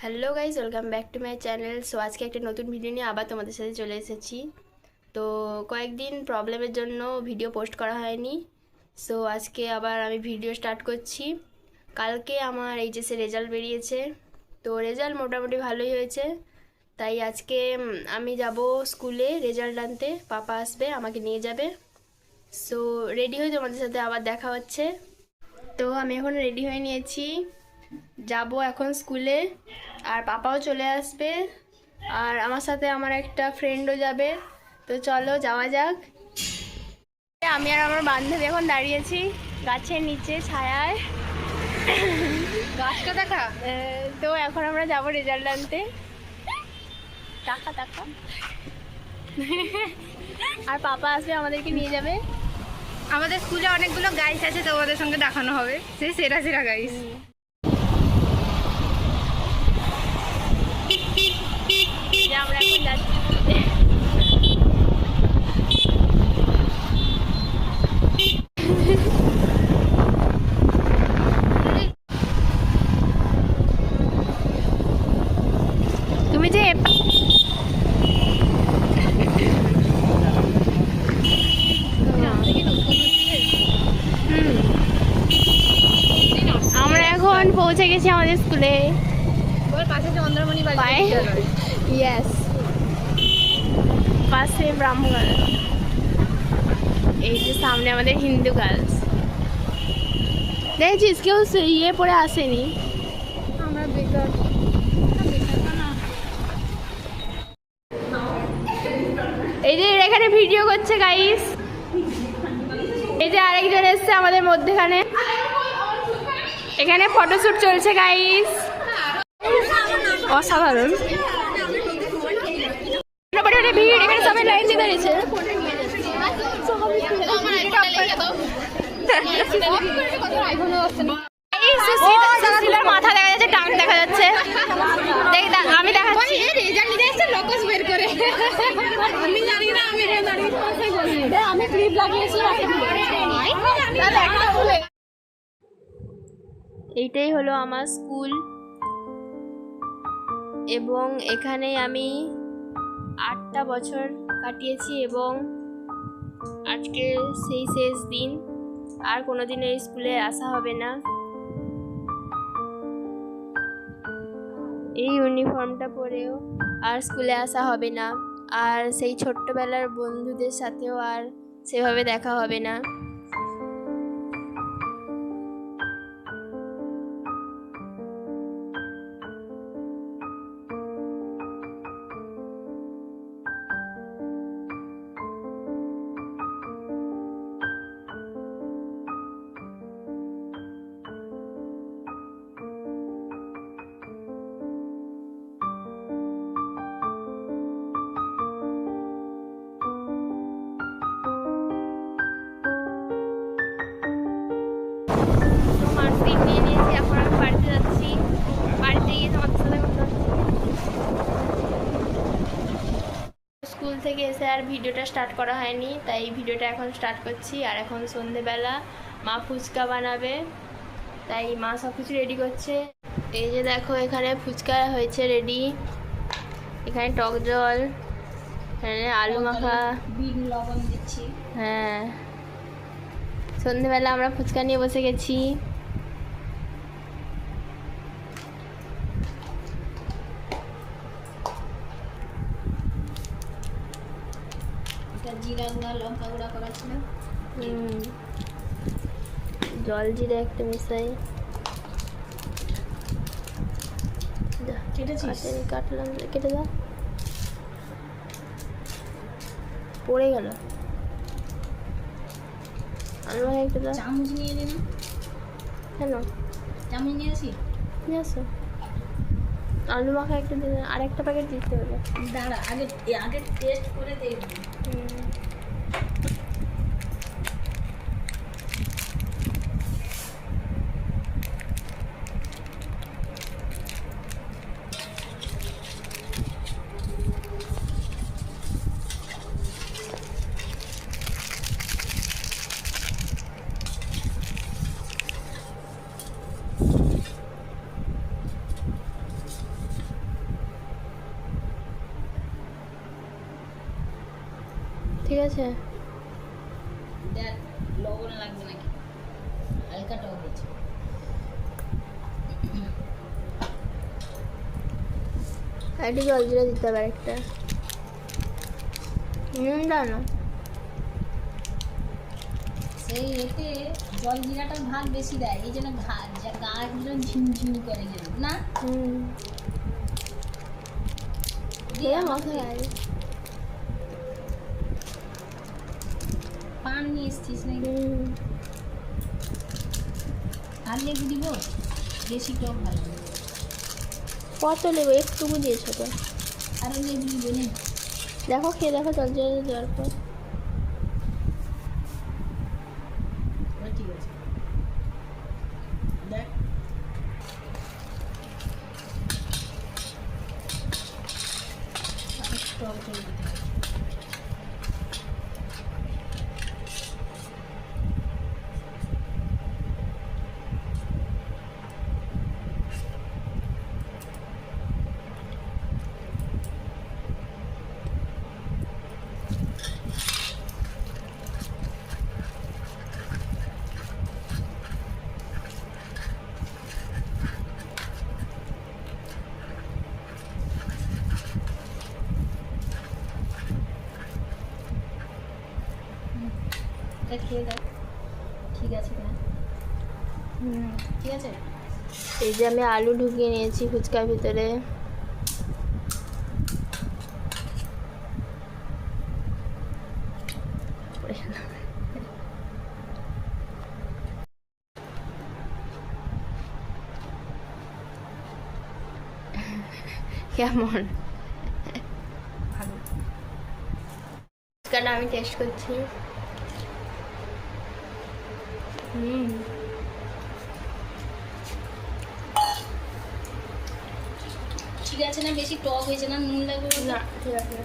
Hello guys, welcome back to my channel. So আজকে একটা নতুন ভিডিও নিয়ে আবার তোমাদের সাথে চলে এসেছি। তো কয়েকদিন প্রবলেমের জন্য ভিডিও পোস্ট করা হয়নি। সো আজকে আবার আমি ভিডিও স্টার্ট করছি। কালকে আমার এইচএসের রেজাল্ট বেরিয়েছে, তো রেজাল্ট মোটামুটি ভালোই হয়েছে। তাই আজকে আমি যাব স্কুলে রেজাল্ট আনতে, পাপা আসবে আমাকে নিয়ে যাবে। সো রেডি হয়ে তোমাদের সাথে আবার দেখা হচ্ছে। তো আমি এখন রেডি হয়ে নিয়েছি, যাব এখন স্কুলে, আর পাপাও চলে আসবে, আর আমার সাথে আমার একটা ফ্রেন্ডও যাবে। তো চলো যাওয়া যাক। আমি আর আমার বান্ধবী এখন দাঁড়িয়েছি গাছের নিচে ছায়ায়। গাছটা দেখা। তো এখন আমরা যাব রেজাল্ট আনতে। টাকা টাকা। আর পাপা আসবে আমাদেরকে নিয়ে যাবে। আমাদের স্কুলে অনেকগুলো গাইস আছে, তো ওদের সঙ্গে দেখানো হবে সেই সেরা সেরা গাইস। আমরা এখন যাচ্ছি। তুমি যে আমরা এখন পৌঁছে গেছি আমাদের স্কুলে। পাশে চন্দ্রমণি বাড়ি। ইয়েস, পাশে ব্রাহ্মণ। এই যে সামনে আমাদের হিন্দু গার্লস। দেখেছিস কেউ ইয়ে পরে আসেনি। আমরা বেকার। এই যে এখানে ভিডিও করছে গাইস। এই যে আরেকজন এসছে আমাদের মধ্যেখানে, এখানে ফটোশুট চলছে গাইস। অসাধারণ ভিড়, এখানে সবাই লাইন দিয়ে দাঁড়িয়েছে। মাথা দেখা যাচ্ছে, টাং দেখা যাচ্ছে। আমি দেখাচ্ছি, আমি জানি না, আমি ক্লিপ লাগিয়েছি। এইটাই হলো আমার স্কুল, এবং এখানে আমি 8টা বছর কাটিয়েছি, এবং আজকে সেই শেষ দিন। আর কোনোদিন এই স্কুলে আসা হবে না। এই ইউনিফর্মটা পরেও আর স্কুলে আসা হবে না, আর সেই ছোট্টবেলার বন্ধুদের সাথেও আর সেভাবে দেখা হবে না। নিয়ে নিয়েছি, এখন আমি বাড়িতে যাচ্ছি। বাড়িতে গিয়ে তোমাদের সাথে কথা হচ্ছে। স্কুল থেকে এসে আর ভিডিওটা স্টার্ট করা হয়নি, তাই ভিডিওটা এখন স্টার্ট করছি। আর এখন সন্ধেবেলা, মা ফুচকা বানাবে, তাই মা সব কিছু রেডি করছে। এই যে দেখো, এখানে ফুচকা হয়েছে রেডি, এখানে টক জল, এখানে আলু মাখা, বিট লবণ দিচ্ছি। হ্যাঁ, সন্ধেবেলা আমরা ফুচকা নিয়ে বসে গেছি। জিরা গুঁড়া, লঙ্কা গুঁড়া করা ছিল। জল জিরে একটা মিশাই। কাটলাম, কেটে দাও। পড়ে গেল। আলু মাখা একটা দাও। চামচ নিয়ে দিন। কেন? চামচ নিয়ে আসি। নিয়ে আসো। আলু মাখা একটা দিন, আর একটা প্যাকেট দিতে হবে। দাঁড়া, আগে টেস্ট করে দেখবি। ঠিক আছে। দেখ লবণ লাগবে নাকি, হালকা টক হয়েছে। আর একটু জল জিরা দিতে হবে একটা। দাও না। সেই এতে জল জিরাটা ভাগ বেশি দেয়, এই জন্য গাগুলো ঝিমঝিম করে যেন না। দিয়ে মশলা পান নিয়ে এসছিস নাকি? আর লেবু দিব, বেশি টক ভালো লাগে। কত লেবু? একটুকু দিয়েছো তো। আরও লেবু দিব না। দেখো খেয়ে দেখো জল জিরা দেওয়ার পর। ঠিক আছে, দেখ টক জল দিতে হবে। এটা খেয়ে দেখ, ঠিক আছে কিনা। ঠিক আছে। এই যে আমি আলু ঢুকিয়ে নিয়েছি ফুচকার ভিতরে। কেমন? ভালো। ফুচকাটা আমি টেস্ট করছি। ঠিক আছে না? বেশি টক হয়েছে না? নুন লাগবে? না ঠিক আছে।